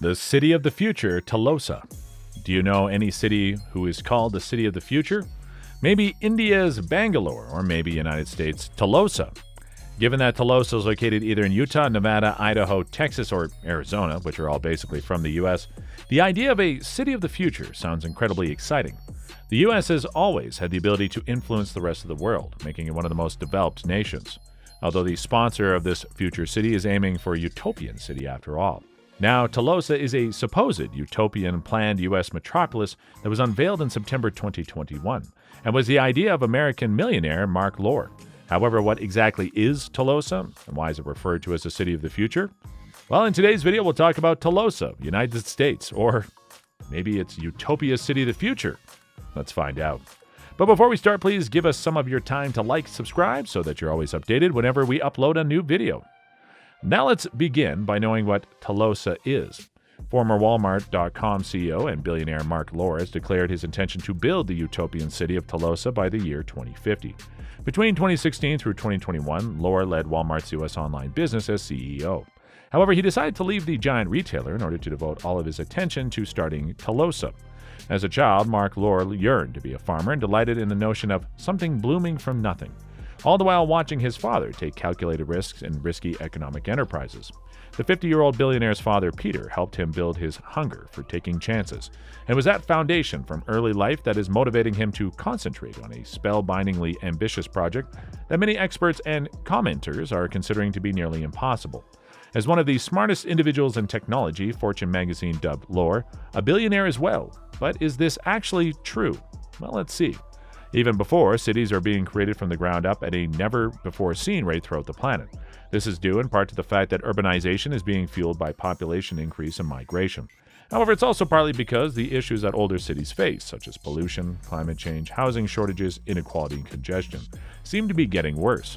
The city of the future, Telosa. Do you know any city who is called the city of the future? Maybe India's Bangalore, or maybe United States Telosa. Given that Telosa is located either in Utah, Nevada, Idaho, Texas, or Arizona, which are all basically from the U.S., the idea of a city of the future sounds incredibly exciting. The U.S. has always had the ability to influence the rest of the world, making it one of the most developed nations. Although the sponsor of this future city is aiming for a utopian city after all. Now, Telosa is a supposed utopian planned U.S. metropolis that was unveiled in September 2021 and was the idea of American millionaire Mark Lohr. However, what exactly is Telosa, and why is it referred to as the city of the future? Well, in today's video, we'll talk about Telosa, United States, or maybe it's Utopia City of the Future. Let's find out. But before we start, please give us some of your time to like, subscribe, so that you're always updated whenever we upload a new video. Now let's begin by knowing what Telosa is. Former Walmart.com CEO and billionaire Mark Lohr has declared his intention to build the utopian city of Telosa by the year 2050. Between 2016 through 2021, Lohr led Walmart's U.S. online business as CEO. However, he decided to leave the giant retailer in order to devote all of his attention to starting Telosa. As a child, Mark Lohr yearned to be a farmer and delighted in the notion of something blooming from nothing, all the while watching his father take calculated risks in risky economic enterprises. The 50-year-old billionaire's father, Peter, helped him build his hunger for taking chances, and it was that foundation from early life that is motivating him to concentrate on a spellbindingly ambitious project that many experts and commenters are considering to be nearly impossible. As one of the smartest individuals in technology, Fortune magazine dubbed Lohr a billionaire as well. But is this actually true? Well, let's see. Even before, cities are being created from the ground up at a never-before-seen rate throughout the planet. This is due in part to the fact that urbanization is being fueled by population increase and migration. However, it's also partly because the issues that older cities face, such as pollution, climate change, housing shortages, inequality, and congestion, seem to be getting worse.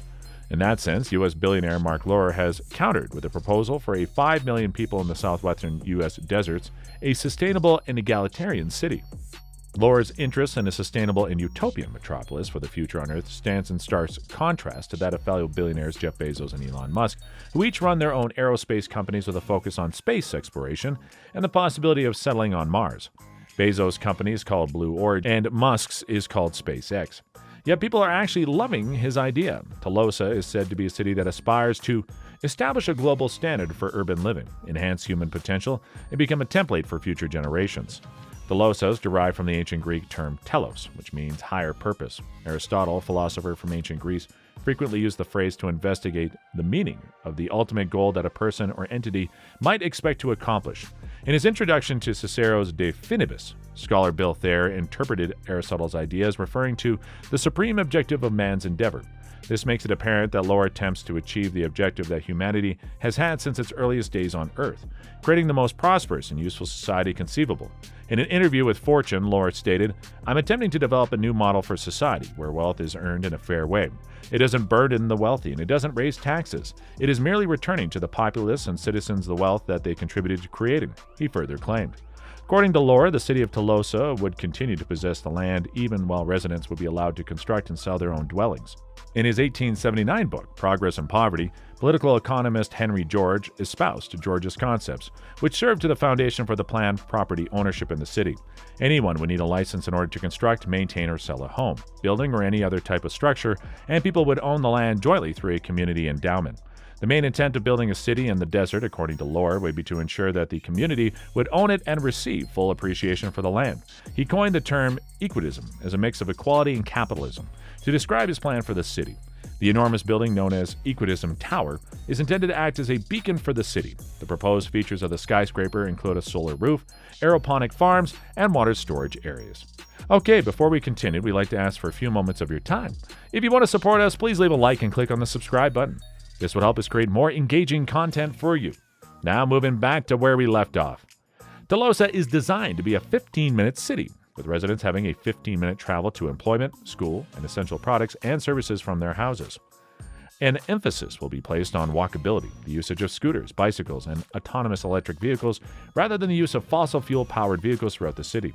In that sense, U.S. billionaire Mark Lohr has countered with a proposal for a 5 million people in the southwestern U.S. deserts, a sustainable and egalitarian city. Lohr's interest in a sustainable and utopian metropolis for the future on Earth stands in stark contrast to that of fellow billionaires Jeff Bezos and Elon Musk, who each run their own aerospace companies with a focus on space exploration and the possibility of settling on Mars. Bezos' company is called Blue Origin, and Musk's is called SpaceX. Yet people are actually loving his idea. Telosa is said to be a city that aspires to establish a global standard for urban living, enhance human potential, and become a template for future generations. Telosa is derived from the ancient Greek term telos, which means higher purpose. Aristotle, a philosopher from ancient Greece, frequently used the phrase to investigate the meaning of the ultimate goal that a person or entity might expect to accomplish. In his introduction to Cicero's De Finibus, scholar Bill Thayer interpreted Aristotle's ideas referring to the supreme objective of man's endeavor. This makes it apparent that Lohr attempts to achieve the objective that humanity has had since its earliest days on Earth, creating the most prosperous and useful society conceivable. In an interview with Fortune, Lohr stated, "I'm attempting to develop a new model for society where wealth is earned in a fair way. It doesn't burden the wealthy and it doesn't raise taxes. It is merely returning to the populace and citizens the wealth that they contributed to creating," he further claimed. According to Lohr, the city of Telosa would continue to possess the land even while residents would be allowed to construct and sell their own dwellings. In his 1879 book, Progress and Poverty, political economist Henry George espoused George's concepts, which served to the foundation for the planned property ownership in the city. Anyone would need a license in order to construct, maintain, or sell a home, building, or any other type of structure, and people would own the land jointly through a community endowment. The main intent of building a city in the desert, according to Lohr, would be to ensure that the community would own it and receive full appreciation for the land. He coined the term equitism as a mix of equality and capitalism to describe his plan for the city. The enormous building known as Equitism Tower is intended to act as a beacon for the city. The proposed features of the skyscraper include a solar roof, aeroponic farms, and water storage areas. Okay, before we continue, we'd like to ask for a few moments of your time. If you want to support us, please leave a like and click on the subscribe button. This would help us create more engaging content for you. Now moving back to where we left off. Telosa is designed to be a 15-minute city, with residents having a 15-minute travel to employment, school, and essential products and services from their houses. An emphasis will be placed on walkability, the usage of scooters, bicycles, and autonomous electric vehicles, rather than the use of fossil fuel-powered vehicles throughout the city.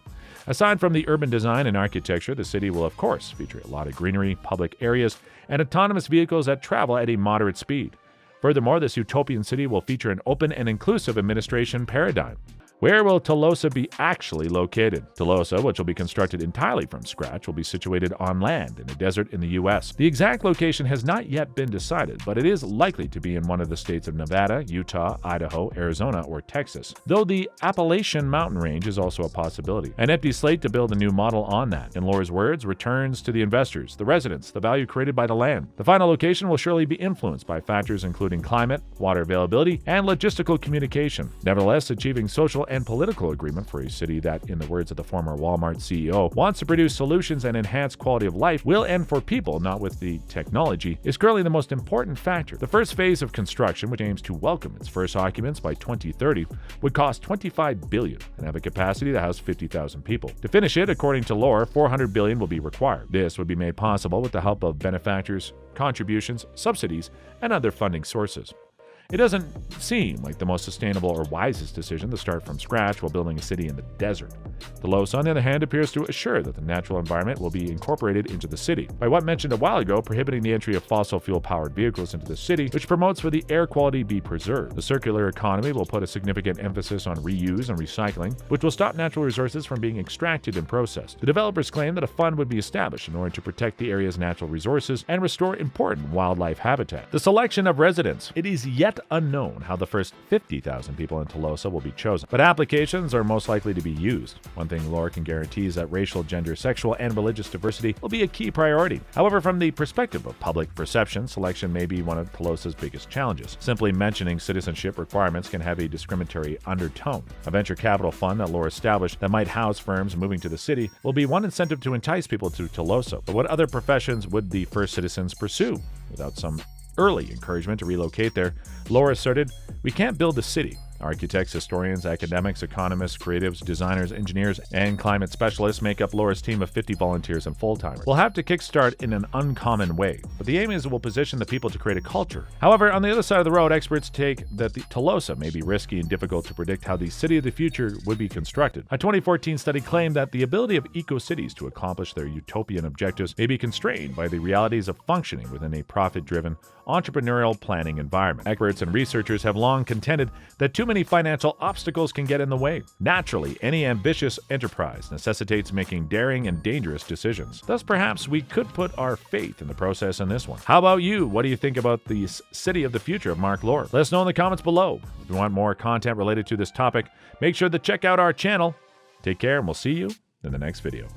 Aside from the urban design and architecture, the city will, of course, feature a lot of greenery, public areas, and autonomous vehicles that travel at a moderate speed. Furthermore, this utopian city will feature an open and inclusive administration paradigm. Where will Telosa be actually located? Telosa, which will be constructed entirely from scratch, will be situated on land in a desert in the U.S. The exact location has not yet been decided, but it is likely to be in one of the states of Nevada, Utah, Idaho, Arizona, or Texas, though the Appalachian mountain range is also a possibility. An empty slate to build a new model on that. In Laura's words, returns to the investors, the residents, the value created by the land. The final location will surely be influenced by factors including climate, water availability, and logistical communication. Nevertheless, achieving social and political agreement for a city that, in the words of the former Walmart CEO, wants to produce solutions and enhance quality of life, will end for people, not with the technology, is currently the most important factor. The first phase of construction, which aims to welcome its first occupants by 2030, would cost $25 billion and have a capacity to house 50,000 people. To finish it, according to Laura, $400 billion will be required. This would be made possible with the help of benefactors, contributions, subsidies, and other funding sources. It doesn't seem like the most sustainable or wisest decision to start from scratch while building a city in the desert. Telosa, on the other hand, appears to assure that the natural environment will be incorporated into the city. By what mentioned a while ago, prohibiting the entry of fossil fuel-powered vehicles into the city, which promotes for the air quality be preserved. The circular economy will put a significant emphasis on reuse and recycling, which will stop natural resources from being extracted and processed. The developers claim that a fund would be established in order to protect the area's natural resources and restore important wildlife habitat. The selection of residents. It is yet unknown how the first 50,000 people in Telosa will be chosen, but applications are most likely to be used. One thing Laura can guarantee is that racial, gender, sexual, and religious diversity will be a key priority. However, from the perspective of public perception, selection may be one of Telosa's biggest challenges. Simply mentioning citizenship requirements can have a discriminatory undertone. A venture capital fund that Laura established that might house firms moving to the city will be one incentive to entice people to Telosa. But what other professions would the first citizens pursue without some early encouragement to relocate there? Laura asserted, "We can't build a city. Architects, historians, academics, economists, creatives, designers, engineers, and climate specialists make up Laura's team of 50 volunteers and full-timers. We'll have to kickstart in an uncommon way, but the aim is we'll position the people to create a culture." However, on the other side of the road, experts take that the Telosa may be risky and difficult to predict how the city of the future would be constructed. A 2014 study claimed that the ability of eco-cities to accomplish their utopian objectives may be constrained by the realities of functioning within a profit-driven, entrepreneurial planning environment. Experts and researchers have long contended that too many financial obstacles can get in the way. Naturally, any ambitious enterprise necessitates making daring and dangerous decisions. Thus, perhaps we could put our faith in the process in this one. How about you? What do you think about the city of the future of Mark Lore? Let us know in the comments below. If you want more content related to this topic, make sure to check out our channel. Take care, and we'll see you in the next video.